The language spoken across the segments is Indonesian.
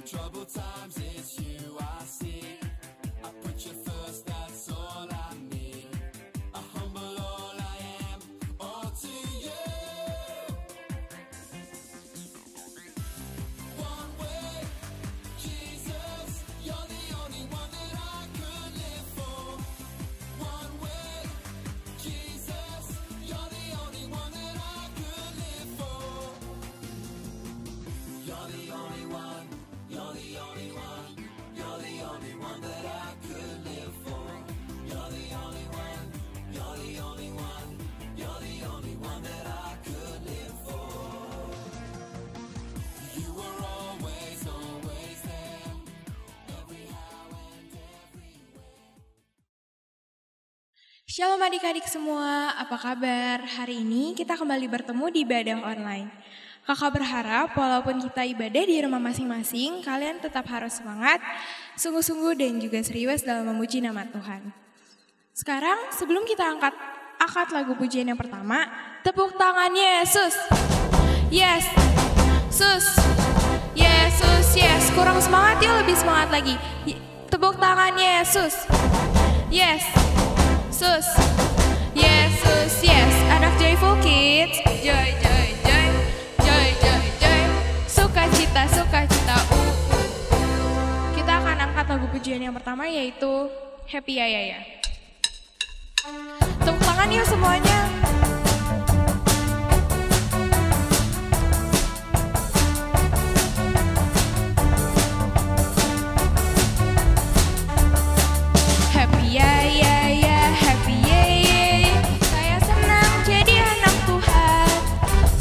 troubled times, it's you I see. I put you first, that's all I need. I humble all I am, all to you. One way, Jesus, you're the only one that I could live for. One way, Jesus, you're the only one that I could live for. You're the only one, you're the only one, you're the only one that I could live for. You're the only one, you're the only one, you're the only one that I could live for. You were always, always there, every how and everywhere. Shalom adik-adik semua, apa kabar? Hari ini kita kembali bertemu di ibadah online. Kakak berharap walaupun kita ibadah di rumah masing-masing, kalian tetap harus semangat, sungguh-sungguh dan juga serius dalam memuji nama Tuhan. Sekarang sebelum kita angkat lagu pujian yang pertama, tepuk tangan Yesus. Yes, sus. Yesus, yes. Kurang semangat yuk, lebih semangat lagi. Tepuk tangan Yesus. Yes, sus. Yesus, yes. Anak Joyful Kids, joy, joy, joy. Joy, joy, joy. Sukacita, sukacita. Kita akan angkat lagu pujian yang pertama yaitu Happy Ya Ya Ya. Tepuk tangan yuk semuanya. Happy ya ya ya, happy ya ya ya. Saya senang jadi anak Tuhan.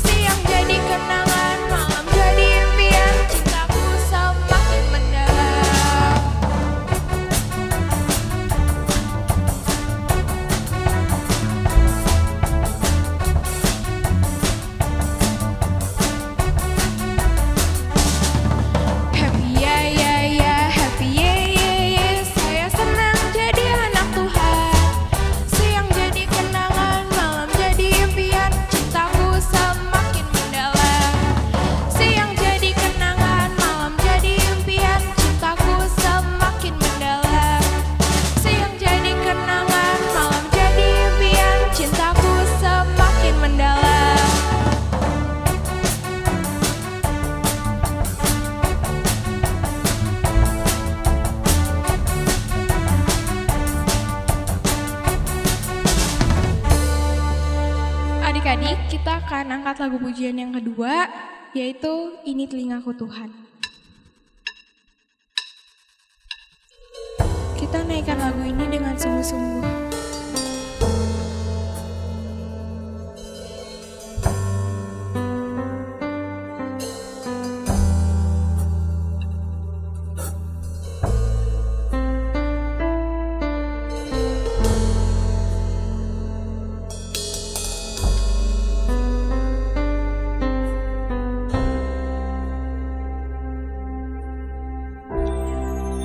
Siang jadi kenangan, malam jadi impian. Cintaku semakin mendalam. Happy ya ya ya, happy ya ya ya. Saya senang jadi anak Tuhan. Siang jadi kenangan, malam jadi impian. Cintaku semakin mendalam. Siang jadi kenangan, malam jadi impian. Cintaku semakin mendalam. Siang jadi kenangan, malam jadi impian. Cintaku semakin mendalam. Adik-adik, kita akan angkat lagu pujian yang kedua, yaitu Ini Telingaku Tuhan. Kita naikkan lagu ini dengan sungguh-sungguh.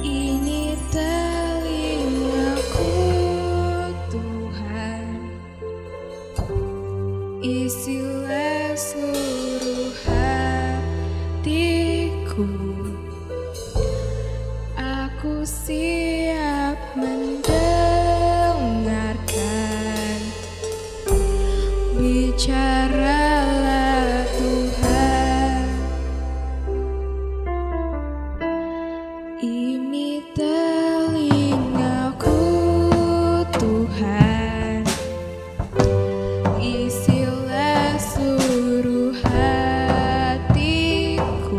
Ini telingaku Tuhan, isilah seluruh hatiku. Aku siap mendengarkan. Bicaralah Tuhan. Ini telingaku Tuhan, isilah seluruh hatiku.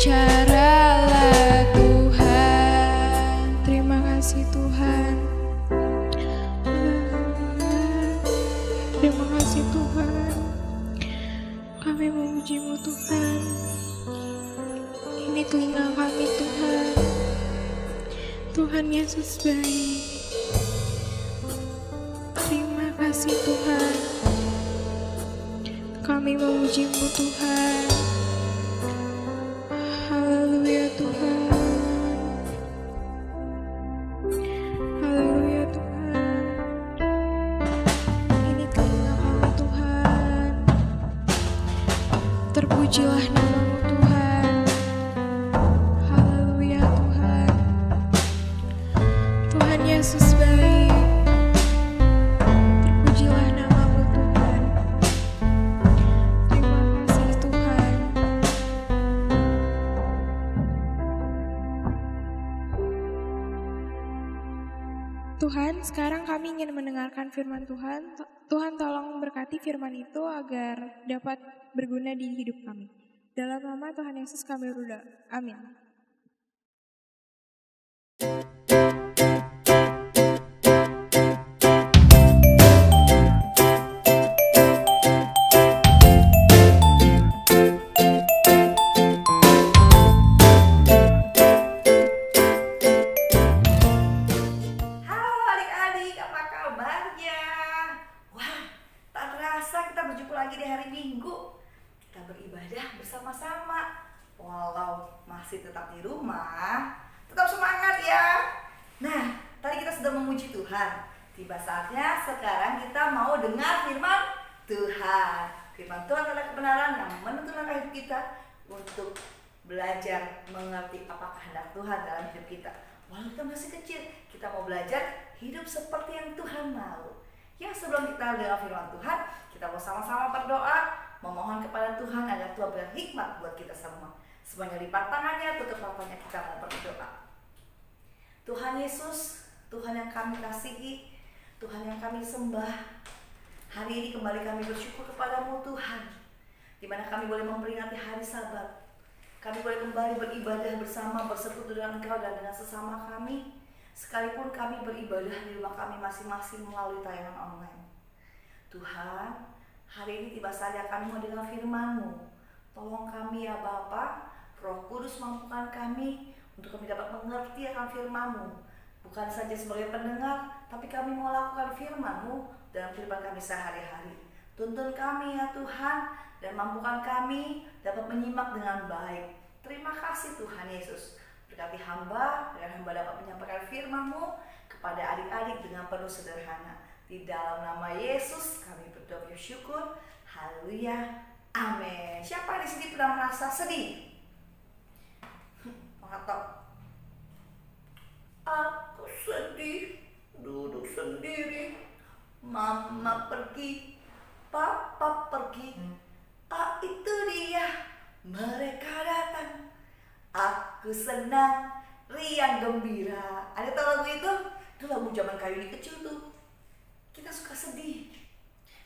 Berbicaralah Tuhan. Terima kasih Tuhan. Terima kasih Tuhan. Kami memuji-Mu Tuhan. Ini telinga kami Tuhan. Tuhan Yesus baik. Terima kasih Tuhan. Kami memuji-Mu Tuhan. Haleluya Tuhan. Haleluya Tuhan. Ini telinga kami Tuhan. Terpujilah nama-Mu Tuhan. Haleluya Tuhan. Tuhan Yesus baik. Terpujilah nama-Mu Tuhan. Terima kasih Tuhan. Tuhan, sekarang kami ingin mendengarkan firman Tuhan. Tuhan tolong berkati firman itu agar dapat berguna di hidup kami. Dalam nama Tuhan Yesus kami berdoa. Amin. Halo adik-adik, apa kabarnya? Wah, tak terasa kita berjumpa lagi di hari Minggu. Kita beribadah bersama-sama. Walau masih tetap di rumah, tetap semangat ya. Nah, tadi kita sudah memuji Tuhan. Tiba saatnya sekarang kita mau dengar firman Tuhan. Firman Tuhan adalah kebenaran yang menuntun langkah hidup kita untuk belajar mengerti apa kehendak Tuhan dalam hidup kita. Walau kita masih kecil, kita mau belajar hidup seperti yang Tuhan mau. Ya, sebelum kita dengar firman Tuhan, kita mau sama-sama berdoa, memohon kepada Tuhan agar Tuhan beri hikmat buat kita semua. Semuanya lipat tangannya, tutup matanya, kita mau berdoa. Tuhan Yesus, Tuhan yang kami kasihi, Tuhan yang kami sembah, hari ini kembali kami bersyukur kepadamu Tuhan, di mana kami boleh memperingati hari Sabat. Kami boleh kembali beribadah bersama, bersekutu dengan Engkau dan dengan sesama kami, sekalipun kami beribadah di rumah kami masing-masing melalui tayangan online. Tuhan, hari ini tiba saatnya kami mau dengar firman-Mu. Tolong kami ya Bapa, Roh Kudus mampukan kami untuk kami dapat mengerti akan firman-Mu. Bukan saja sebagai pendengar, tapi kami mau lakukan firman-Mu dalam kehidupan kami sehari-hari. Tuntun kami ya Tuhan, dan mampukan kami dapat menyimak dengan baik. Terima kasih Tuhan Yesus. Berkati hamba, agar hamba dapat menyampaikan firman-Mu kepada adik-adik dengan penuh sederhana. Di dalam nama Yesus kami berdoa bersyukur. Haleluya. Amin. Siapa di sini pernah merasa sedih? Atau aku sedih, duduk sendiri, mama pergi, papa pergi, itu dia, mereka datang, aku senang, riang gembira. Ada tahu lagu itu? Itu lagu zaman kayu ini kecil tuh. Kita suka sedih.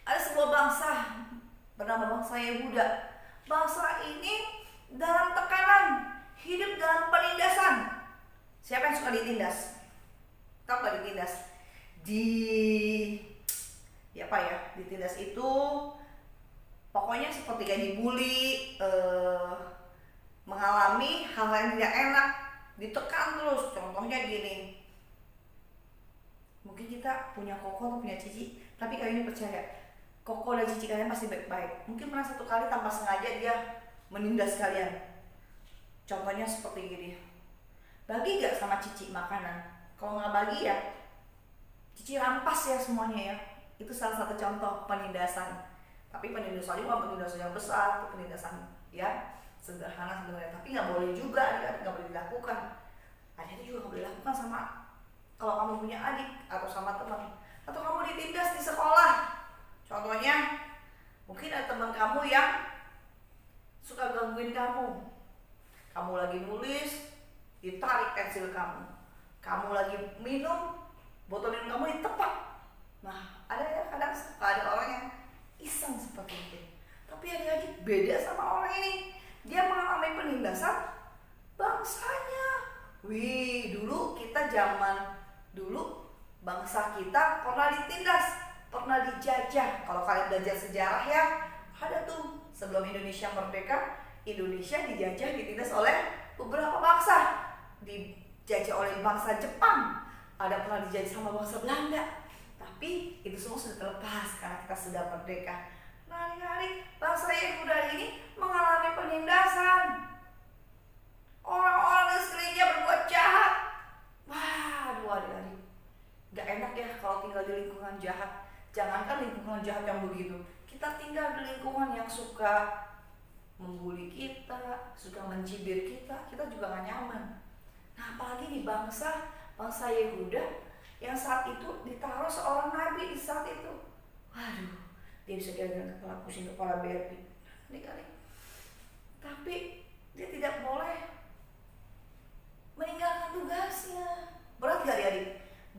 Ada sebuah bangsa bernama bangsa Yehuda. Bangsa ini dalam tekanan, hidup dalam penindasan. Siapa yang suka ditindas? Tahu gak ditindas? Ditindas itu pokoknya seperti kayak dibully, mengalami hal-hal yang tidak enak, ditekan terus. Contohnya gini, mungkin kita punya koko atau punya cici, tapi kalian ini percaya koko dan cici kalian pasti baik-baik. Mungkin pernah satu kali tanpa sengaja dia menindas kalian. Contohnya seperti gini, bagi gak sama cici makanan? Kalau nggak bagi ya cici rampas ya semuanya ya. Itu salah satu contoh penindasan. Tapi penindasan juga penindasan yang besar, itu penindasan ya sederhana sebenarnya. Tapi nggak boleh juga, nggak boleh dilakukan. Adik juga nggak boleh dilakukan sama kalau kamu punya adik atau sama teman, atau kamu ditindas di sekolah. Contohnya mungkin ada teman kamu yang suka gangguin kamu. Kamu lagi nulis, ditarik pensil kamu. Kamu lagi minum, botol minum kamu ditepak. Nah, ada ya kadang ada orang yang iseng seperti itu. Tapi adik-adik beda sama orang ini. Dia mengalami penindasan, Wih, dulu kita zaman dulu bangsa kita pernah ditindas, pernah dijajah. Kalau kalian belajar sejarah ya, ada tuh sebelum Indonesia merdeka, Indonesia dijajah, ditindas oleh beberapa bangsa. Dijajah oleh bangsa Jepang, ada pernah dijajah sama bangsa Belanda. Tapi itu semua sudah terlepas karena kita sudah merdeka. Nah, hari-hari bangsa Yehuda ini mengalami penindasan. Orang-orang di sekelilingnya berbuat jahat. Wah, adik-adik, gak enak ya kalau tinggal di lingkungan jahat. Jangankan lingkungan jahat yang begitu, kita tinggal di lingkungan yang suka membuli kita, suka mencibir kita juga gak nyaman. Nah, apalagi di bangsa Yehuda yang saat itu ditaruh seorang nabi di saat itu. Waduh, dia bisa kira-kira kepala pusing, kepala berpi. Adik-adik, tapi dia tidak boleh meninggalkan tugasnya. Berat gak adik-adik?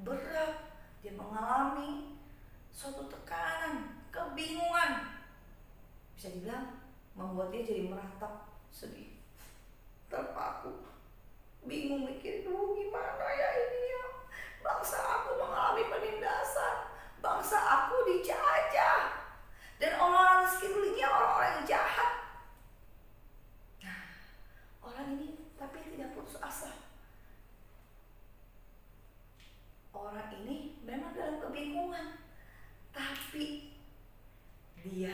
Berat. Dia mengalami suatu tekanan, kebingungan. Bisa dibilang membuat dia jadi meratap, sedih, terpaku, bingung mikir, gimana ya ini ya? Bangsa aku mengalami penindasan, bangsa aku dijajah, dan orang-orang sekelilingnya orang-orang yang jahat. Nah, orang ini tapi tidak putus asa. Orang ini memang dalam kebingungan, tapi dia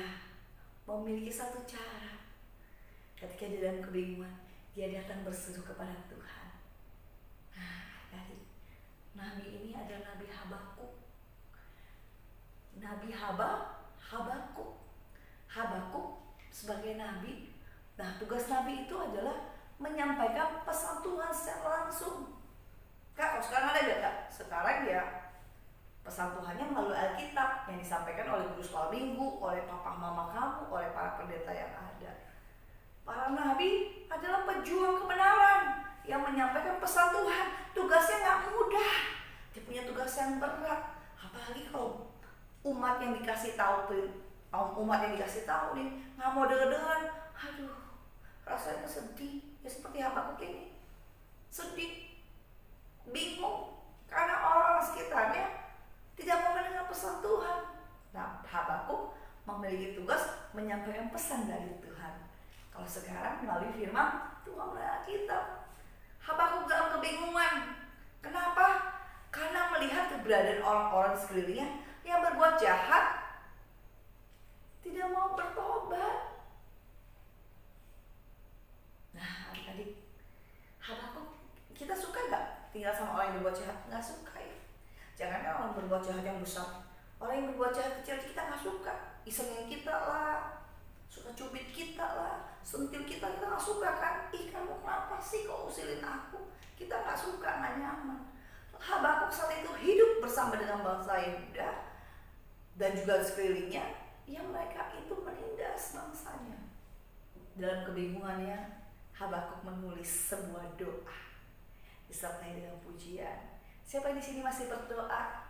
memiliki satu cara. Ketika dia dalam kebingungan, dia datang berseru kepada Tuhan. Nah, dari nabi ini adalah Nabi Habakuk. Nabi Habakuk sebagai nabi. Nah, tugas nabi itu adalah menyampaikan pesan Tuhan secara langsung. Kak, kalau sekarang ada gak, Kak? Sekarang ya pesan Tuhannya melalui Alkitab yang disampaikan oleh guru sekolah minggu, oleh papa mama kamu, oleh para pendeta yang ada. Para nabi adalah pejuang kebenaran yang menyampaikan pesan Tuhan. Tugasnya gak mudah, dia punya tugas yang berat. Apalagi kalau umat yang dikasih tahu nih nggak mau dengar. Aduh, rasanya sedih. Ya seperti Habakuk ini, sedih, bingung karena orang sekitarnya tidak mau mendengar pesan Tuhan. Nah, Habakuk memiliki tugas menyampaikan pesan dari Tuhan. Kalau sekarang melalui firman Tuhan melalui Alkitab. Habakuk dalam kebingungan. Kenapa? Karena melihat keberadaan orang-orang di sekelilingnya yang berbuat jahat, tidak mau bertobat. Nah, adik-adik, Habakuk, kita suka gak tinggal sama orang yang berbuat jahat? Gak suka ya. Jangan orang berbuat jahat yang besar, orang yang berbuat jahat kecil kita gak suka. Isengin kita lah, suka cubit kita lah, sentil kita gak suka kan. Ih, kamu kenapa sih kok usilin aku? Kita gak suka, gak nyaman. Habakuk saat itu hidup bersama dengan bangsa Yehuda dan juga sekelilingnya yang mereka itu menindas bangsanya. Dalam kebingungannya, Habakuk menulis sebuah doa disertai dengan pujian. Siapa yang di sini masih berdoa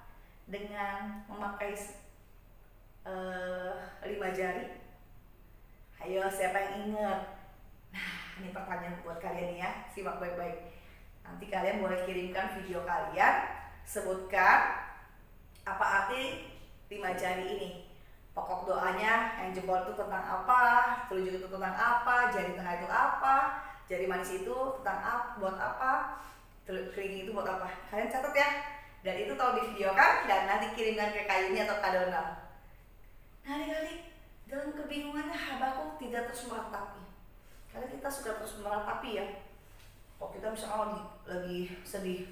dengan memakai 5 jari? Ayo, siapa yang ingat? Nah, ini pertanyaan buat kalian ya, simak baik-baik. Nanti kalian boleh kirimkan video kalian, sebutkan apa arti 5 jari ini. Pokok doanya yang jempol itu tentang apa, telunjuk itu tentang apa, jari tengah itu apa, jari manis itu tentang apa, buat apa, kelingking itu buat apa. Kalian catat ya. Dan itu tolong di video kan, dan nanti kirimkan ke Kayuni atau Kak Donald. Nah, adik-adik, dalam kebingungannya Habakuk tidak terus meratapi. Karena kita suka terus meratapi ya. Kok kita misalnya lagi sedih,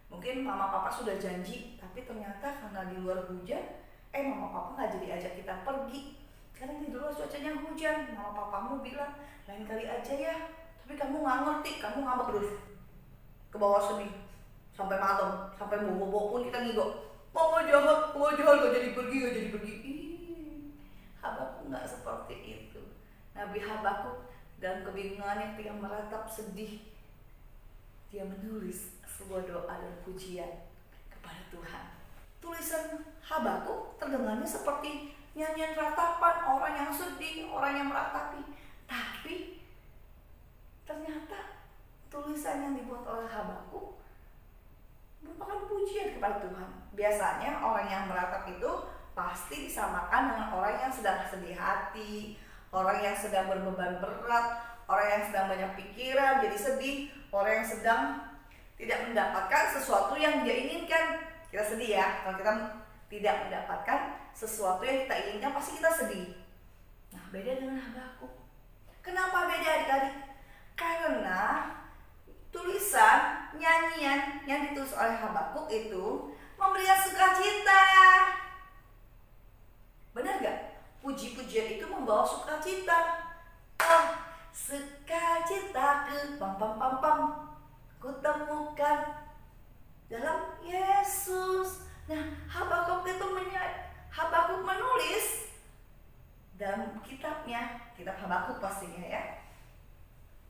mungkin mama papa sudah janji, tapi ternyata karena di luar hujan, mama papa nggak jadi ajak kita pergi karena di luar cuacanya hujan. Mama papamu bilang lain kali aja ya, tapi kamu nggak ngerti, kamu ngambek terus ke bawah sedih sampai malam, sampai bobo pun kita ngigok, mama jahat gak jadi pergi. Habakuk nggak seperti itu. Nabi Habakuk dalam kebingungannya ketika meratap sedih, dia menulis sebuah doa dan pujian kepada Tuhan. Tulisan Habakuk terdengarnya seperti nyanyian ratapan orang yang sedih, orang yang meratapi. Tapi ternyata tulisan tulisan yang dibuat oleh Habakuk merupakan pujian kepada Tuhan. Biasanya orang yang meratap itu pasti disamakan dengan orang yang sedang sedih hati, orang yang sedang berbeban berat, orang yang sedang banyak pikiran jadi sedih, orang yang sedang tidak mendapatkan sesuatu yang dia inginkan. Kita sedih ya, kalau kita tidak mendapatkan sesuatu yang kita inginkan pasti kita sedih. Nah, beda dengan Habakuk. Kenapa beda adik-adik? Karena tulisan, nyanyian yang ditulis oleh Habakuk itu memberikan sukacita. Benar gak? Puji-pujian itu membawa sukacita. Oh, sukacitaku, kutemukan dalam Yesus. Nah, Habakuk menulis dalam kitabnya, kitab Habakuk pastinya ya,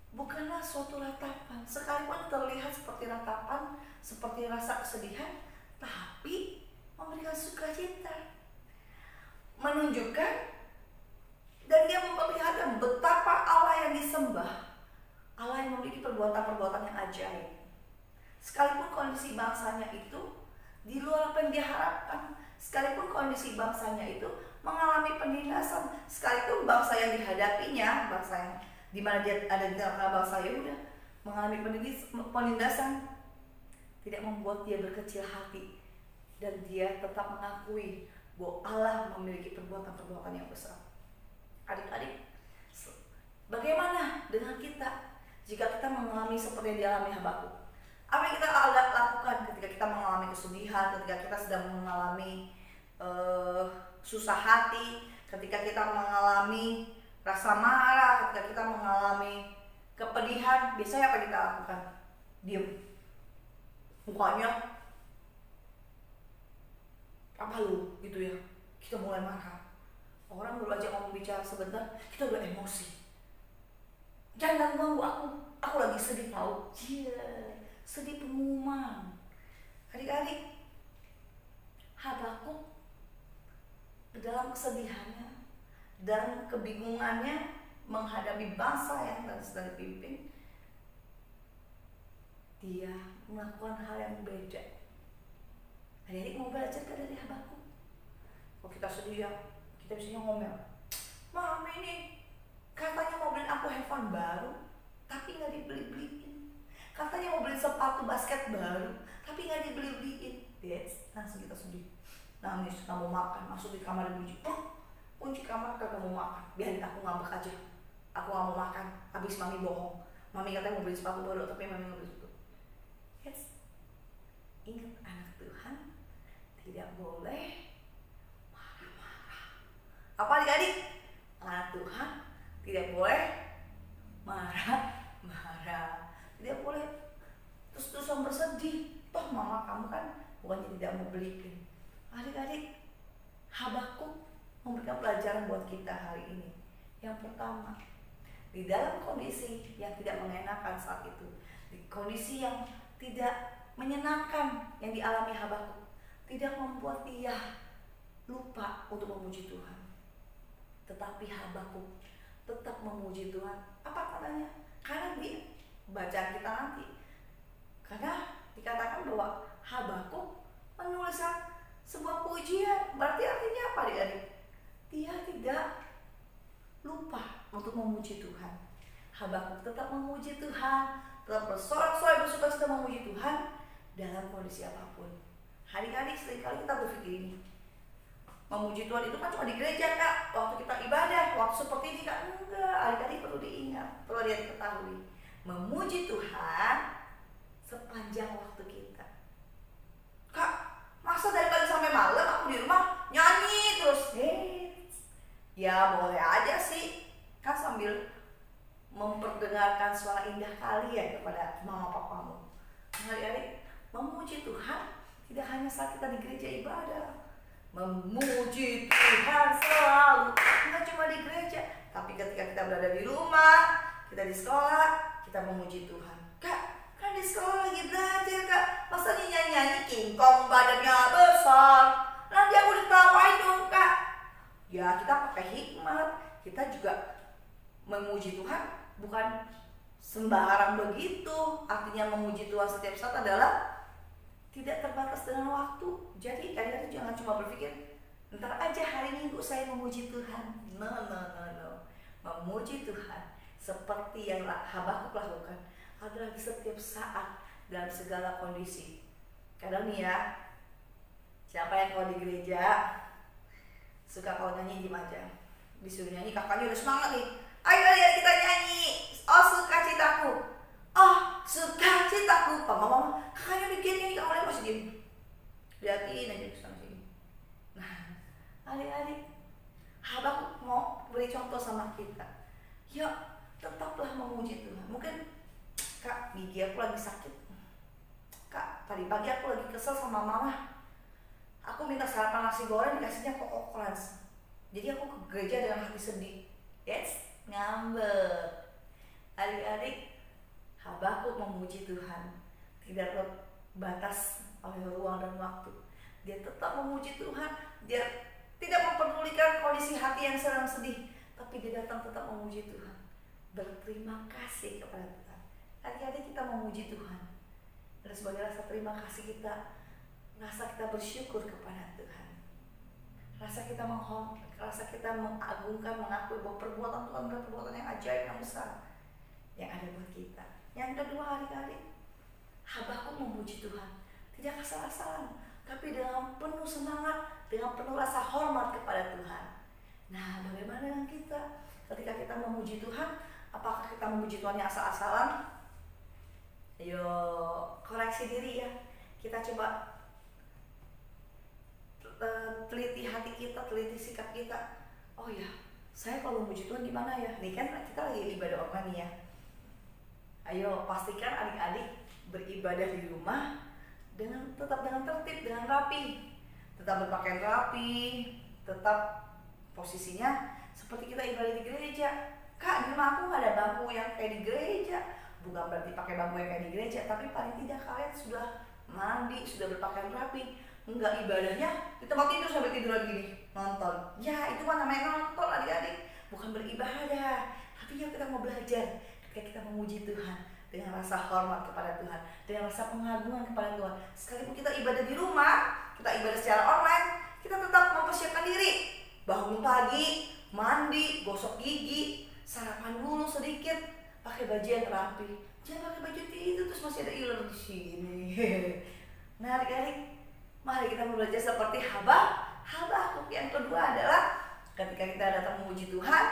bukanlah suatu ratapan, sekalipun terlihat seperti ratapan, seperti rasa kesedihan, tapi memberikan sukacita, menunjukkan dan dia memperlihatkan betapa Allah yang disembah, Allah yang memiliki perbuatan-perbuatan yang ajaib. Sekalipun kondisi bangsanya itu di luar apa yang dia harapkan, sekalipun kondisi bangsanya itu mengalami penindasan, sekalipun bangsa yang dihadapinya, bangsa yang dimana dia ada di tengah bangsa Yehuda mengalami penindasan, tidak membuat dia berkecil hati, dan dia tetap mengakui bahwa Allah memiliki perbuatan-perbuatan yang besar. Adik-adik, bagaimana dengan kita jika kita mengalami seperti yang dialami Habakuk? Apa yang kita lakukan ketika kita mengalami kesedihan, ketika kita sedang mengalami susah hati, ketika kita mengalami rasa marah, ketika kita mengalami kepedihan? Biasanya apa kita lakukan? Diam. Mukanya apa lu gitu ya. Kita mulai marah. Orang baru aja ngomong bicara sebentar, kita udah emosi. Jangan ganggu aku lagi sedih tahu. Sedih pengumuman. Adik-adik, Habakuk dalam kesedihannya, dalam kebingungannya menghadapi bangsa yang sedang dipimpin, dia melakukan hal yang beda. Adik-adik mau belajar dari Habakuk? Kalau kita sedih ya, kita biasanya ngomel, Mami ini katanya mau beliin aku handphone baru, tapi nggak dibeli-beliin. Katanya mau beli sepatu basket baru, tapi nggak dibeli-beliin. Langsung kita sedih, nangis, nggak mau makan, masuk di kamar dipuji, kunci kamar kagak mau makan, biarin aku ngambek aja, aku nggak mau makan. Habis mami bohong, mami katanya mau beli sepatu baru, tapi mami nggak beli sepatu. Ingat, anak Tuhan tidak boleh marah-marah. Apa adik-adik? Anak Tuhan tidak boleh marah-marah, tidak boleh terus-terusan bersedih. Toh mama kamu kan bukannya tidak mau beliin. Adik-adik, Habakuk memberikan pelajaran buat kita hari ini. Yang pertama, di dalam kondisi yang tidak mengenakan saat itu, di kondisi yang tidak menyenangkan yang dialami Habakuk, tidak membuat dia lupa untuk memuji Tuhan. Tetapi Habakuk tetap memuji Tuhan. Apa katanya? Karena di bacaan kita nanti, karena dikatakan bahwa Habakuk menuliskan sebuah pujian. Berarti artinya apa adik-adik? Dia tidak lupa untuk memuji Tuhan. Habakuk tetap memuji Tuhan, tetap bersorak-sorai bersuka-cita memuji Tuhan dalam kondisi apapun. Adik-adik, seringkali kita berpikir ini, memuji Tuhan itu kan cuma di gereja kak, waktu kita ibadah, waktu seperti ini kak. Enggak, adik-adik perlu diingat, perlu diketahui, memuji Tuhan sepanjang waktu kita. Kak, masa dari pagi sampai malam aku di rumah nyanyi terus? Ya boleh aja sih, kan sambil memperdengarkan suara indah kalian kepada mama papamu. Adik-adik, memuji Tuhan tidak hanya saat kita di gereja ibadah. Memuji Tuhan selalu, tidak cuma di gereja, tapi ketika kita berada di rumah, kita di sekolah, kita memuji Tuhan. Kak, kan di sekolah lagi belajar kak, masa nyanyi-nyanyi kingkong badannya besar, nanti aku ditawain dong kak. Ya kita pakai hikmat, kita juga memuji Tuhan bukan sembarang begitu. Artinya memuji Tuhan setiap saat adalah tidak terbatas dengan waktu. Jadi kadang-kadang jangan cuma berpikir ntar aja hari Minggu saya memuji Tuhan. No. Memuji Tuhan seperti yang Habakuk lakukan adalah di setiap saat dalam segala kondisi. Kadang nih ya, siapa yang kalau di gereja suka kalau nyanyi di aja, disuruh nyanyi, kakaknya udah semangat nih, ayo kita nyanyi, oh sukacitaku, oh sukacitaku, mama kakaknya bikin nyanyi, kamu masih diem, liatin aja kesana sini. Nah, adik-adik, Habakuk mau beri contoh sama kita, yuk tetaplah memuji Tuhan. Mungkin kak, gigi aku lagi sakit, kak tadi pagi aku lagi kesel sama mama, aku minta sarapan nasi goreng dikasihnya kok keras. Jadi aku ke gereja dengan hati sedih. Yes, ngambek. Adik-adik, Habakuk memuji Tuhan tidak terbatas oleh ruang dan waktu. Dia tetap memuji Tuhan. Dia tidak memperdulikan kondisi hati yang sedang sedih, tapi dia datang tetap memuji Tuhan, berterima kasih kepada Tuhan. Adik-adik, kita memuji Tuhan dan sebagai rasa terima kasih kita, rasa kita bersyukur kepada Tuhan, rasa kita mengagungkan, mengakui bahwa perbuatan Tuhan adalah perbuatan yang ajaib, yang besar yang ada buat kita. Yang kedua, adik-adik, Habakuk memuji Tuhan tidak asal-asalan, tapi dengan penuh semangat, dengan penuh rasa hormat kepada Tuhan. Nah, bagaimana dengan kita ketika kita memuji Tuhan? Apakah kita memuji Tuhan yang asal-asalan? Ayo koreksi diri ya. Kita coba teliti hati kita, teliti sikap kita. Oh ya, saya kalau memuji Tuhan gimana ya? Nih kan kita lagi ibadah online ya. Ayo pastikan adik-adik beribadah di rumah tetap dengan tertib, dengan rapi, tetap berpakaian rapi, tetap posisinya seperti kita ibadah di gereja. Kak, di rumah aku nggak ada bangku yang kayak di gereja. Bukan berarti pakai bangku yang kayak di gereja, tapi paling tidak kalian sudah mandi, sudah berpakaian rapi. Enggak, ibadahnya di tempat tidur sampai tiduran gini, nonton. Ya, itu mah namanya nonton, adik-adik, bukan beribadah. Tapi yang kita mau belajar ketika kita memuji Tuhan dengan rasa hormat kepada Tuhan, dengan rasa pengagungan kepada Tuhan. Sekalipun kita ibadah di rumah, kita ibadah secara online, kita tetap mempersiapkan diri. Bangun pagi, mandi, gosok gigi, sarapan dulu sedikit, pakai baju yang rapi. Jangan pakai baju tidur terus masih ada iler di sini. Nah, adik-adik, mari kita belajar seperti Habakuk. Yang kedua adalah ketika kita datang memuji Tuhan,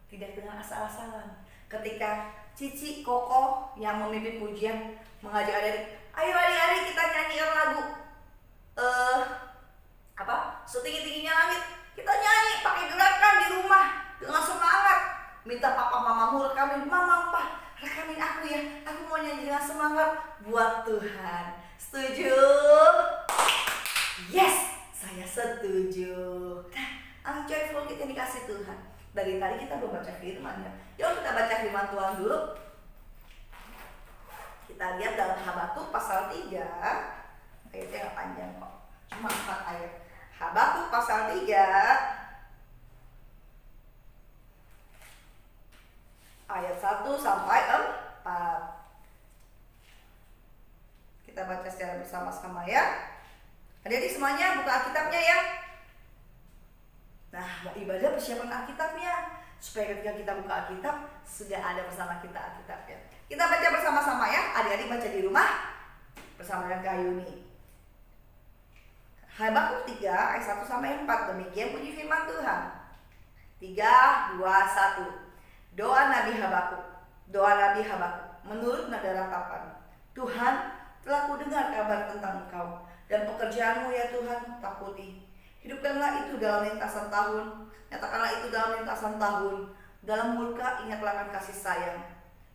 tidak dengan asal-asalan. Ketika Cici, Koko yang memimpin pujian mengajak adik-adik, ayo adik-adik kita nyanyikan lagu setinggi-tingginya langit. Kita nyanyi pakai gerakan di rumah dengan semangat. Minta papa mamamu rekamin, mama papa rekamin aku ya, aku mau nyanyi dengan semangat buat Tuhan. Setuju? Yes, saya setuju. Nah, I'm joyful kita dikasih Tuhan. Dari tadi kita belum baca firman ya. Yuk kita baca firman Tuhan dulu. Kita lihat dalam Habakuk pasal 3. Ayatnya gak panjang kok, cuma 4 ayat. Habakuk pasal 3 ayat 1 sampai 4. Kita baca secara bersama-sama ya. Adik-adik semuanya buka Alkitabnya ya. Nah, mau ibadah persiapan Alkitabnya supaya ketika kita buka Alkitab sudah ada bersama kita Alkitabnya. Kita baca bersama-sama ya. Adik-adik baca di rumah bersama dengan Kak Yuni. Habakuk 3 ayat 1 sampai 4. Demikian puji firman Tuhan. 3, 2, 1. Doa Nabi Habakuk menurut nada ratapan. Tuhan, telah kudengar kabar tentang Engkau dan pekerjaanmu ya Tuhan, takuti. Hidupkanlah itu dalam lintasan tahun, nyatakanlah itu dalam lintasan tahun. Dalam murka ingatlah akan kasih sayang.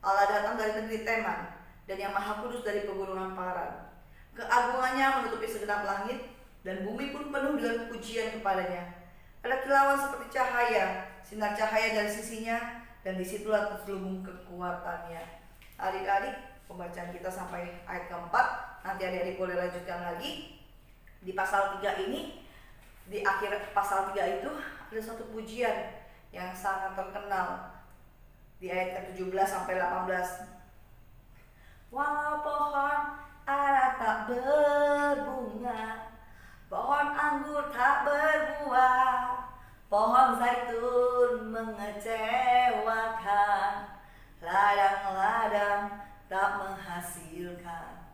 Allah datang dari negeri Teman, dan yang maha kudus dari pegunungan Paran. Keagungannya menutupi segenap langit, dan bumi pun penuh dengan pujian kepadanya. Ada kilauan seperti cahaya, sinar cahaya dari sisinya, dan disitulah terselubung kekuatannya. Adik-adik, pembacaan kita sampai ayat keempat. Nanti adik-adik boleh lanjutkan lagi. Di pasal 3 ini, di akhir pasal 3 itu ada satu pujian yang sangat terkenal. di ayat ke-17 sampai 18. Walau pohon ara tak berbunga, pohon anggur tak berbuah, pohon zaitun mengecewakan, ladang-ladang tak menghasilkan,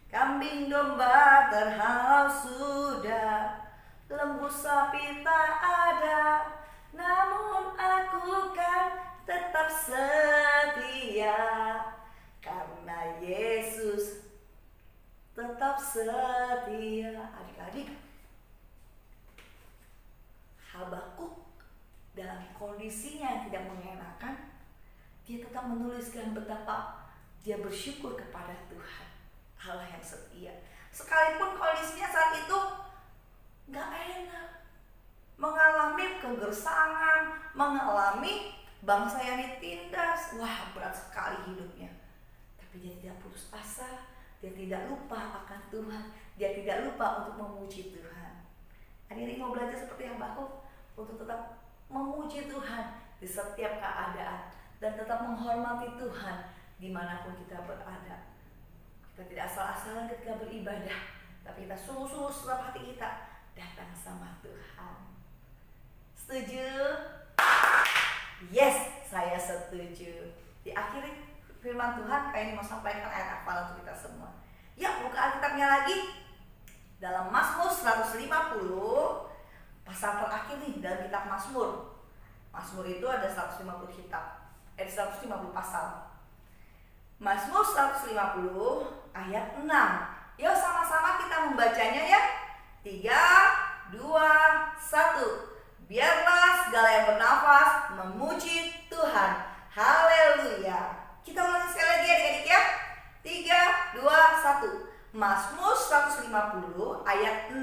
kambing domba terhalau sudah, lembu sapi tak ada, namun aku kan tetap setia, karena Yesus tetap setia. Adik-adik, Habakuk dalam kondisinya yang tidak mengenakan, dia tetap menuliskan betapa dia bersyukur kepada Tuhan, Allah yang setia. Sekalipun kondisinya saat itu gak enak, mengalami kegersangan, mengalami bangsa yang ditindas, wah berat sekali hidupnya. Tapi dia tidak putus asa, dia tidak lupa akan Tuhan, dia tidak lupa untuk memuji Tuhan. Adik-adik mau belajar seperti Habakuk untuk tetap memuji Tuhan di setiap keadaan dan tetap menghormati Tuhan dimanapun kita berada. Kita tidak asal-asalan ketika beribadah, tapi kita sungguh-sungguh seluruh hati kita datang sama Tuhan. Setuju? Yes, saya setuju. Di akhir firman Tuhan, kayak ini mau sampaikan ayat hafalan untuk kita semua. Ya, buka Alkitabnya lagi dalam Mazmur 150, pasal terakhir nih dalam kitab Mazmur. Mazmur itu ada 150 kitab, 150 pasal. Mazmur 150 ayat 6. Yuk sama-sama kita membacanya ya. 3, 2, 1. Biarlah segala yang bernafas memuji Tuhan. Haleluya. Kita ulangi sekali lagi adik-adik ya. 3, 2, 1. Mazmur 150 ayat 6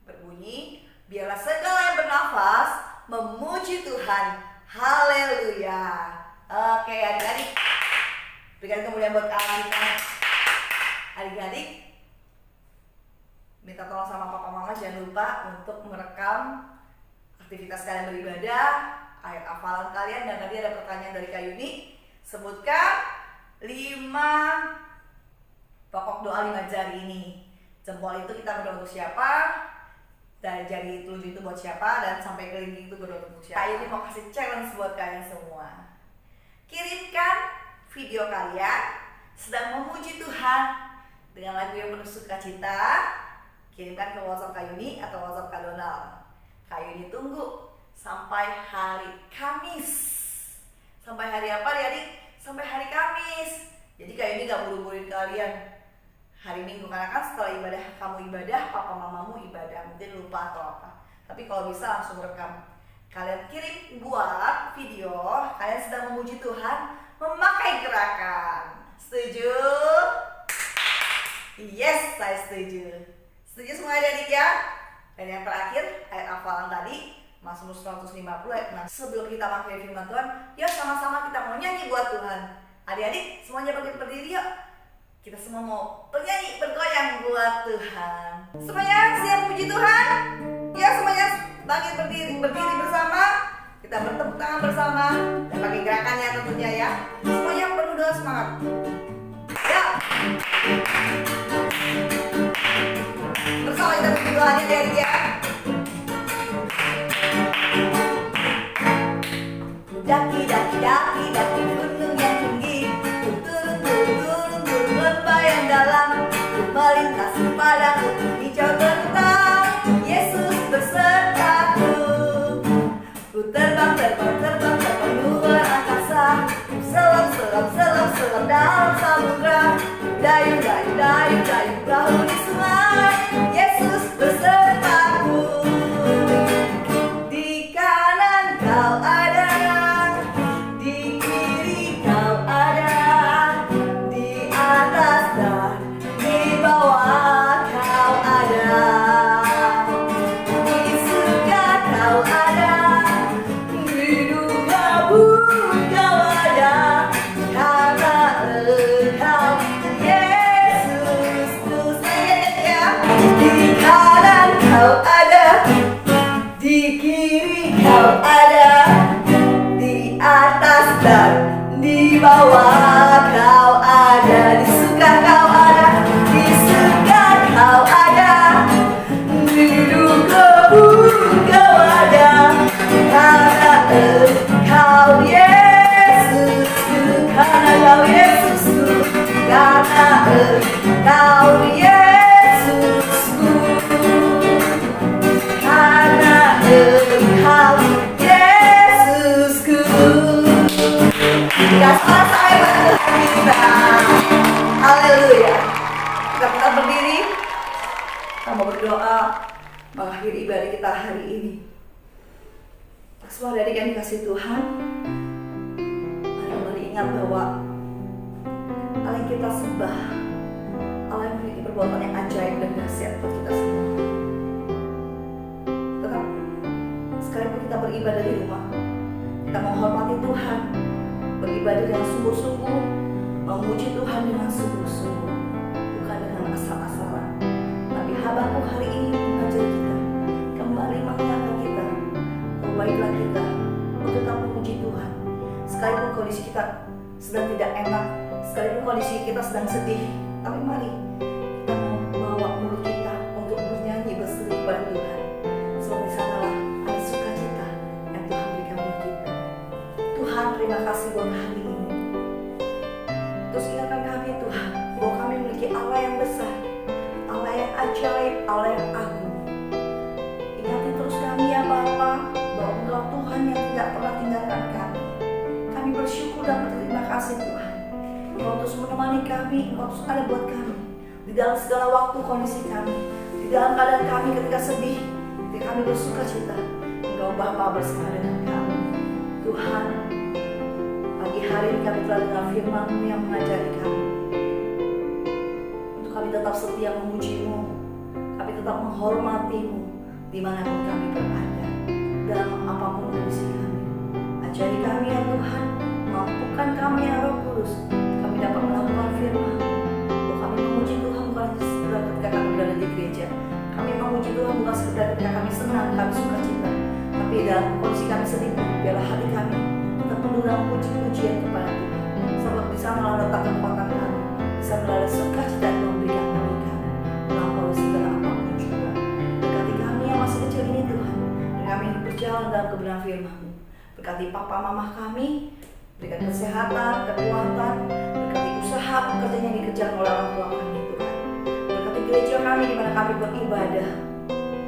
berbunyi, biarlah segala yang bernafas memuji Tuhan. Haleluya. Oke adik-adik, berikan kemuliaan buat kita. Adik-adik, minta tolong sama papa mama jangan lupa untuk merekam aktivitas kalian beribadah, ayat hafalan kalian, dan tadi ada pertanyaan dari Kak Yuni. Sebutkan 5 pokok doa 5 jari ini. Jempol itu kita berdoa untuk siapa, dan jari telunjuk itu buat siapa, dan sampai kelingking itu berdoa untuk siapa. Kak Yuni mau kasih challenge buat kalian semua. Kirimkan video kalian sedang memuji Tuhan dengan lagu yang penuh sukacita. Kirimkan ke WhatsApp Kak Yuni atau WhatsApp Kak Donald. Kak Yuni tunggu sampai hari Kamis. Sampai hari apa adik? Sampai hari Kamis. Jadi Kak Yuni gak buru-buruin kalian hari Minggu, karena kan setelah ibadah kamu ibadah, papa mamamu ibadah, mungkin lupa atau apa. Tapi kalau bisa langsung rekam. Kalian kirim buat video kalian sedang memuji Tuhan memakai gerakan. Setuju? Yes, saya setuju. Setuju semua adik-adik ya? Dan yang terakhir, ayat hafalan tadi, Mazmur 150 ayat 6. Sebelum kita pakai firman Tuhan, yuk sama-sama kita mau nyanyi buat Tuhan. Adik-adik, semuanya berdiri yuk. Kita semua mau bernyanyi, bergoyang buat Tuhan. Semuanya siap memuji Tuhan? Ya, semuanya bangkit berdiri bersama. Kita bertepuk tangan bersama dan pakai gerakannya tentunya ya. Semuanya penuh dengan semangat. Ya. Bersama kita berdoa aja dari ya. Daki daki daki daki gunung yang tinggi, turun lembah yang dalam, melintasi padang hijau bentang. Yesus bersertaku. Ku terbang luar angkasa, selam dalam samudra, dayung perahu di sungai. Yesus bersertaku. Di kanan kau ada, di kiri kau ada, di atas dan di bawah kau ada, di surga kau ada, di dunia pun kau ada, karena Engkau Yesus. Terus ya, di kanan kau bawah kau ada, di suka kau ada, di suka kau ada, di duka pun kau ada, karena Engkau Yesusku, karena Kau Yesusku, karena Engkau Yesusku, karena Engkau Yesusku. Kasih saya buat kita. Haleluya. Kita tetap berdiri. Kita mau berdoa mengakhiri ibadah kita hari ini. Semua dari yang dikasih Tuhan, mari kembali ingat bahwa Allah yang kita sembah, Allah yang memiliki perbuatan yang ajaib dan dahsyat buat kita semua. Tetap sekalipun kita beribadah di rumah, kita menghormati Tuhan, beribadah dengan sungguh-sungguh, memuji Tuhan dengan sungguh-sungguh, bukan dengan asal-asalan. Tapi Habakuk hari ini mengajari kita, kembali mengingatkan kita, baiklah kita untuk tetap memuji Tuhan. Sekalipun kondisi kita sedang tidak enak, sekalipun kondisi kita sedang sedih, tapi mari kita membawa mulut kita untuk bernyanyi berseru kepada Tuhan. Sebab di sanalah ada sukacita yang Tuhan berikan buat kita. Tuhan, terima kasih buat hari ini. Terus ingatkan kami Tuhan, bahwa kami memiliki Allah yang besar, Allah yang ajaib, Allah yang agung. Ingatin terus kami ya Bapa, bahwa Engkau Tuhan yang tidak pernah tinggalkan kami. Kami bersyukur dan berterima kasih Tuhan. Engkau terus menemani kami, Engkau terus ada buat kami di dalam segala waktu kondisi kami, di dalam keadaan kami ketika sedih, ketika kami bersuka cita. Engkau Bapa bersama dengan kami. Tuhan, pagi hari ini kami telah dengar firman-Mu yang mengajari kami untuk kami tetap setia memuji-Mu, kami tetap menghormati-Mu dimanapun kami berada, dalam apapun kondisi kami. Ajari kami ya Tuhan, mampukan kami ya Roh Kudus, kami dapat melakukan firman. Bahwa kami memuji Tuhan bukan sekedar ketika kami berada di gereja, kami memuji Tuhan bukan sekedar ketika kami senang, kami suka cita, tapi dalam kondisi kami sedih, biarlah hati kami tetap penuh dalam puji-pujian kepada Tuhan. Sebab di sana letak kekuatan kami, di sana ada sukacita yang memberikan bagi kami, melampaui segala apapun juga. Berkati kami yang masih kecil ini Tuhan, dan kami berjalan dalam kebenaran firman-Mu. Berkati papa mama kami, berikan kesehatan, kekuatan, berkati usaha pekerjaan yang dikerjakan oleh orang tua kami Tuhan. Berkati gereja kami di mana kami beribadah.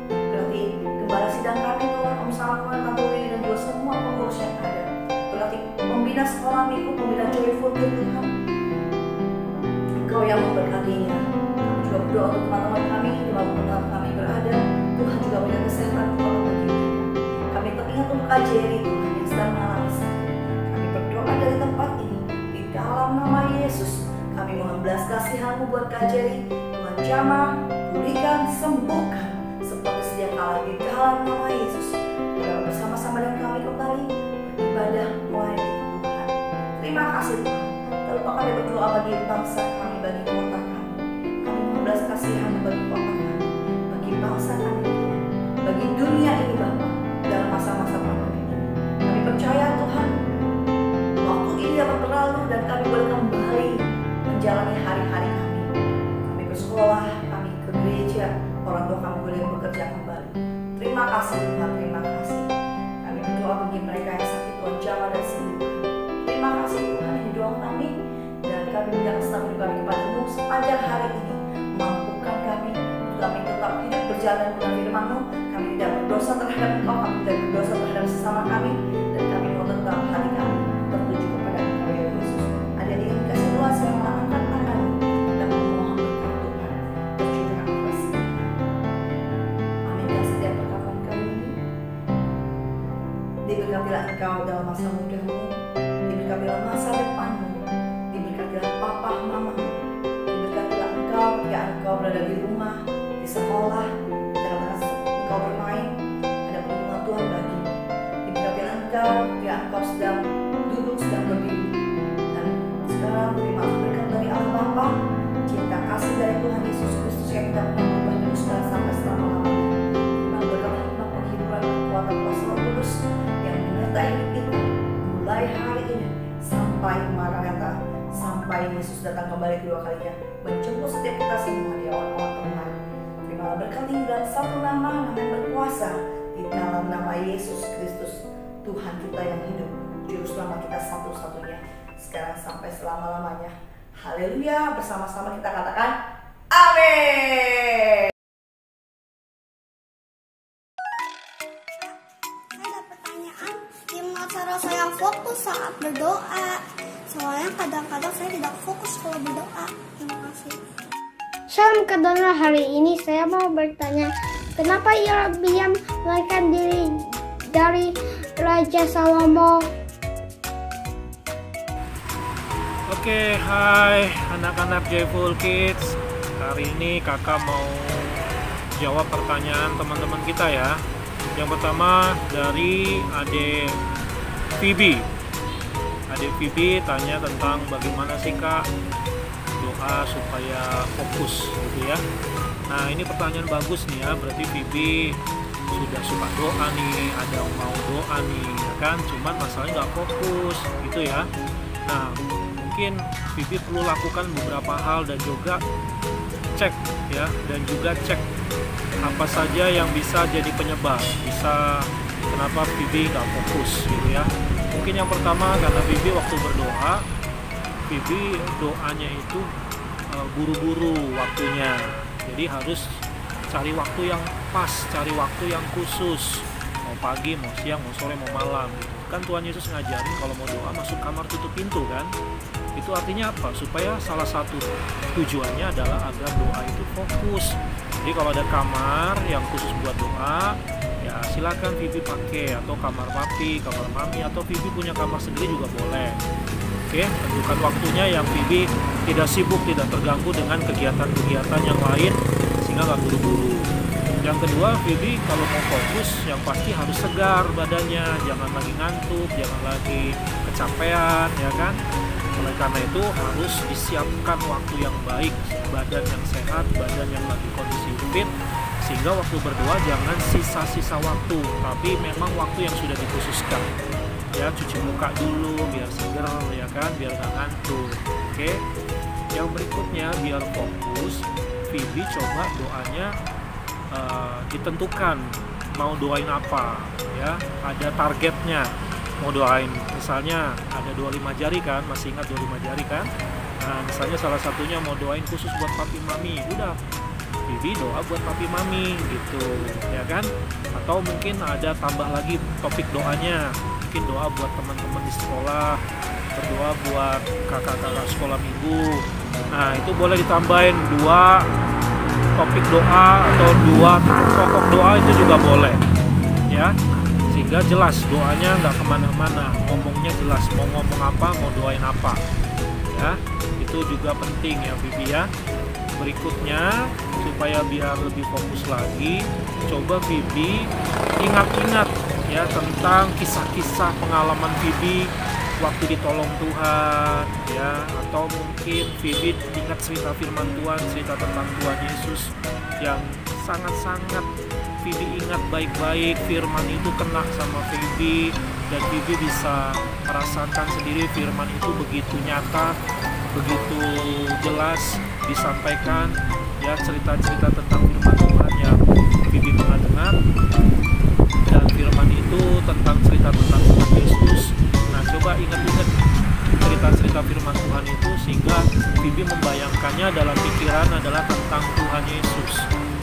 Berkati gembala sidang kami Tuhan, Om Samuel, Tante Willy dan juga semua pengurus yang ada. Berkati pembina sekolah Minggu, pembina Joyful Tuhan. Engkau yang memberkatinya. Kami juga berdoa untuk teman-teman kami, di mana teman kami berada. Tuhan juga berikan kesehatan kepada bagi mereka. Kami teringat untuk KJRI Tuhan yang sedang mengalami sakit. Kami berdoa dari tempat ini di dalam nama Yesus. Kami mohon belas kasihan-Mu buat KJRI. Tuhan jamah, pulihkan, sembuhkan seperti sedia kala di dalam nama Yesus. Biarlah bersama-sama dengan kami kembali beribadah melayani Tuhan. Terima kasih Tuhan. Terlupa kami berdoa bagi bangsa kami, bagi kota kami. Kami mohon belas kasihan bagi kota kami, bagi bangsa kami Tuhan, bagi dunia ini Bapa. Dalam masa-masa pandemi ini, kami percaya Tuhan, waktu ini dapat berlalu dan kami boleh kembali menjalani hari-hari kami. Kami bersekolah, kami ke gereja, orang tua kami boleh bekerja kembali. Terima kasih Tuhan, terima kasih. Kami berdoa bagi mereka yang sakit, Tuhan jamah dan sembuhkan. Terima kasih Tuhan yang doa kami, dan kami menyerahkan hidup kami kepada-Mu sepanjang hari ini. Mampukan kami untuk kami tetap hidup berjalan dengan firman-Mu. Kami tidak berdosa terhadap Engkau, kami tidak berdosa terhadap sesama kami, dan kami mau tetap hati kami tertuju kepada Engkau ya Yesus. Ada di kasih Tuhan yang mengangkat tangan dan memohon berkat Tuhan berjumlah kasih. Amin. Dan setiap perkataan kami ini diberkatilah Engkau dalam masa muda-Mu, diberkatilah masa depan-Mu, diberkatilah papa mama-Mu, diberkatilah Engkau ketika Engkau berada di rumah, di sekolah, di tengah-tengah Engkau bermain, ada perlindungan Tuhan bagimu. Diberkatilah Engkau ketika Engkau sedang duduk, sedang berdiri. Dan sekarang terimalah berkat dari Allah Bapa, cinta kasih dari Tuhan Yesus Kristus yang tidak pernah berubah dari sekarang sampai selama-lamanya. Terima berkat hikmat penghiburan kekuatan kuasa Roh Kudus yang menyertai hidup kita mulai hari ini sampai hari Maranatha, sampai Yesus datang kembali kedua kalinya, menjemput setiap kita semua di awal-awal Tuhan. Terimalah berkat ini dalam satu nama yang berkuasa, di dalam nama Yesus Kristus, Tuhan kita yang hidup, Juru Selamat kita satu-satunya, sekarang sampai selama-lamanya. Haleluya, bersama-sama kita katakan amin. Ada pertanyaan, gimana cara saya fokus saat berdoa? Soalnya kadang-kadang saya tidak fokus kalau berdoa. Terima kasih. Salam Kedona, hari ini saya mau bertanya, kenapa Yerobeam melarikan diri dari Raja Salomo? Oke, hai anak-anak Joyful Kids. Hari ini kakak mau jawab pertanyaan teman-teman kita ya. Yang pertama dari adik Phoebe. Adik Phoebe tanya tentang bagaimana sih kak doa supaya fokus gitu ya. Nah ini pertanyaan bagus nih ya. Berarti Phoebe sudah suka doa nih, ada mau doa nih ya kan. Cuman masalahnya nggak fokus gitu ya. Nah mungkin Phoebe perlu lakukan beberapa hal dan juga cek ya, dan juga cek apa saja yang bisa jadi penyebab, bisa kenapa Phoebe nggak fokus gitu ya. Mungkin yang pertama karena Phoebe waktu berdoa, Phoebe doanya itu buru-buru waktunya, jadi harus cari waktu yang pas, cari waktu yang khusus, mau pagi, mau siang, mau sore, mau malam gitu. Kan Tuhan Yesus ngajarin kalau mau doa masuk kamar tutup pintu kan. Itu artinya apa? Supaya salah satu tujuannya adalah agar doa itu fokus. Jadi kalau ada kamar yang khusus buat doa, ya silakan Phoebe pakai, atau kamar papi, kamar mami, atau Phoebe punya kamar sendiri juga boleh. Oke, tentukan waktunya yang Phoebe tidak sibuk, tidak terganggu dengan kegiatan-kegiatan yang lain, sehingga nggak buru-buru. Yang kedua, Phoebe kalau mau fokus, yang pasti harus segar badannya, jangan lagi ngantuk, jangan lagi kecapean, ya kan? Oleh karena itu harus disiapkan waktu yang baik, badan yang sehat, badan yang lagi kondisi fit, sehingga waktu berdoa jangan sisa-sisa waktu, tapi memang waktu yang sudah dikhususkan. Ya, cuci muka dulu biar seger ya kan, biar nggak ngantuk. Oke. Yang berikutnya biar fokus, Phoebe coba doanya ditentukan mau doain apa ya, ada targetnya. Mau doain misalnya ada 25 jari kan, masih ingat 25 jari kan? Nah misalnya salah satunya mau doain khusus buat papi mami, udah Phoebe doa buat papi mami gitu ya kan? Atau mungkin ada tambah lagi topik doanya, mungkin doa buat teman-teman di sekolah, berdoa buat kakak-kakak sekolah minggu. Nah itu boleh ditambahin 2 topik doa atau 2 pokok doa, itu juga boleh ya, sehingga jelas doanya nggak kemana-mana, ngomongnya jelas, mau ngomong apa, mau doain apa ya. Itu juga penting ya Phoebe ya. Berikutnya supaya biar lebih fokus lagi, coba Phoebe ingat-ingat ya tentang kisah-kisah pengalaman Phoebe waktu ditolong Tuhan ya, atau mungkin Phoebe ingat cerita firman Tuhan, cerita tentang Tuhan Yesus yang sangat-sangat Phoebe ingat baik-baik. Firman itu kena sama Phoebe, dan Phoebe bisa merasakan sendiri firman itu begitu nyata, begitu jelas disampaikan ya, cerita-cerita tentang firman Tuhan yang Phoebe pernah dengar, dan firman itu tentang cerita tentang Tuhan Yesus. Nah coba ingat-ingat cerita-cerita firman Tuhan itu, sehingga Phoebe membayangkannya dalam pikiran adalah tentang Tuhan Yesus,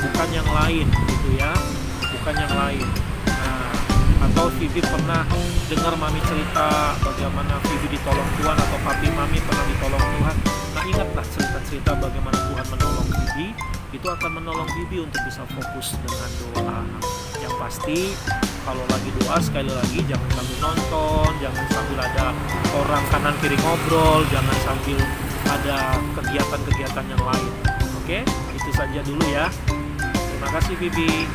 bukan yang lain gitu ya, bukan yang lain. Nah, atau Phoebe pernah dengar mami cerita bagaimana Phoebe ditolong Tuhan, atau papi mami pernah ditolong Tuhan. Nah ingatlah cerita-cerita bagaimana Tuhan menolong Phoebe, itu akan menolong Phoebe untuk bisa fokus dengan doa. Yang pasti kalau lagi doa, sekali lagi jangan sambil nonton, jangan sambil ada orang kanan kiri ngobrol, jangan sambil ada kegiatan-kegiatan yang lain. Oke, itu saja dulu ya. Terima kasih Phoebe.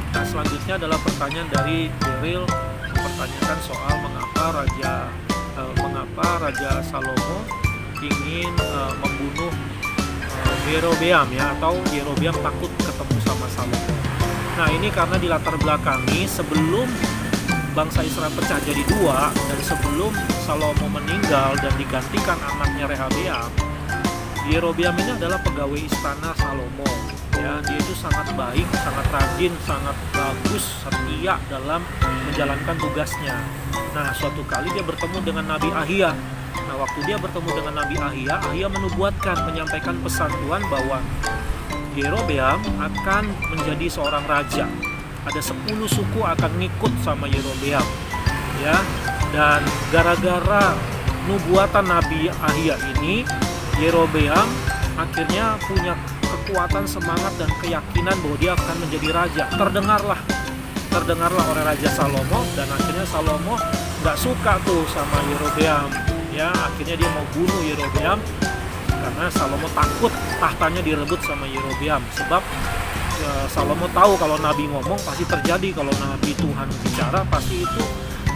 Nah selanjutnya adalah pertanyaan dari Daryl, mempertanyakan soal mengapa Raja Salomo ingin membunuh Yerobeam ya, atau Yerobeam takut ketemu sama Salomo. Nah ini karena di latar belakangi sebelum bangsa Israel pecah jadi dua, dan sebelum Salomo meninggal dan digantikan anaknya Rehabeam, Yerobeam ini adalah pegawai istana Salomo. Ya, dia itu sangat baik, sangat rajin, sangat bagus, setia dalam menjalankan tugasnya. Nah, suatu kali dia bertemu dengan Nabi Ahia. Nah, waktu dia bertemu dengan Nabi Ahia, Ahia menubuatkan, menyampaikan pesan Tuhan bahwa Yerobeam akan menjadi seorang raja. Ada 10 suku akan ngikut sama Yerobeam. Ya, dan gara-gara nubuatan Nabi Ahia ini, Yerobeam akhirnya punya kekuatan, semangat, dan keyakinan bahwa dia akan menjadi raja. Terdengarlah oleh Raja Salomo, dan akhirnya Salomo nggak suka tuh sama Yerobeam. Ya, akhirnya dia mau bunuh Yerobeam karena Salomo takut tahtanya direbut sama Yerobeam. Sebab Salomo tahu kalau Nabi ngomong pasti terjadi, kalau Nabi Tuhan bicara pasti itu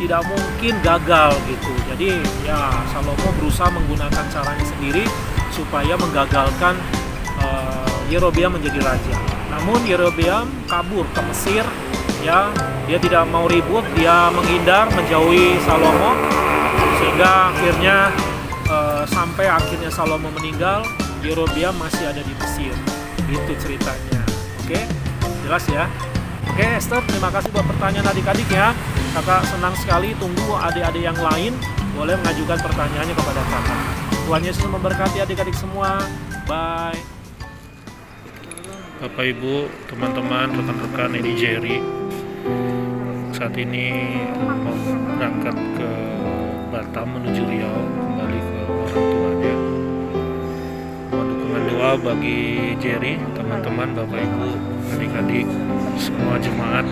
tidak mungkin gagal gitu. Jadi ya Salomo berusaha menggunakan caranya sendiri supaya menggagalkan Yerobeam menjadi raja. Namun Yerobeam kabur ke Mesir, ya, dia tidak mau ribut, dia menghindar, menjauhi Salomo, sehingga akhirnya sampai akhirnya Salomo meninggal, Yerobeam masih ada di Mesir. Itu ceritanya. Oke, jelas ya. Oke, Esther, terima kasih buat pertanyaan adik-adik ya. Kakak senang sekali, tunggu adik-adik yang lain boleh mengajukan pertanyaannya kepada kakak. Tuhan Yesus memberkati adik-adik semua. Bye. Bapak Ibu, teman-teman, rekan-rekan, ini Jerry. Saat ini mau berangkat ke Batam menuju Riau, kembali ke orang tuanya. Mohon dukungan doa bagi Jerry, teman-teman, Bapak Ibu, adik-adik, semua jemaat,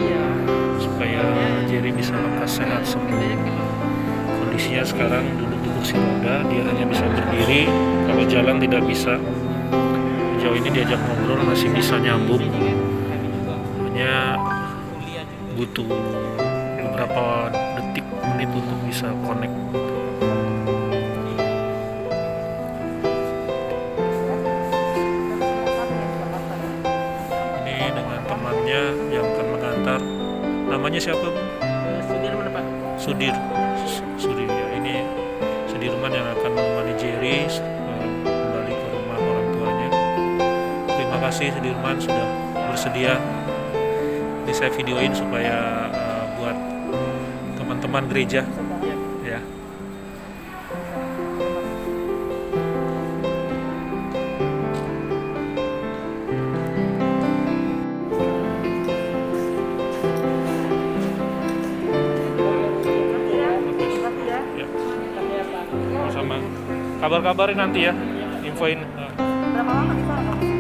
supaya Jerry bisa lekas sehat sembuh. Kondisinya sekarang duduk di kursi roda, dia hanya bisa berdiri, kalau jalan tidak bisa. Sejauh ini diajak ngobrol masih bisa nyambung, hanya butuh beberapa detik menit untuk bisa connect. Ini dengan temannya yang akan mengantar. Namanya siapa, Bu? Sudirman, Pak. Sudir ya. Ini Sudirman yang akan menemani Jerry kembali ke rumah orang tuanya. Terima kasih Sudirman sudah bersedia. Ini saya videoin supaya buat teman-teman gereja ya. Sama kabar-kabarin nanti ya, infoin. Berapa lama di sana?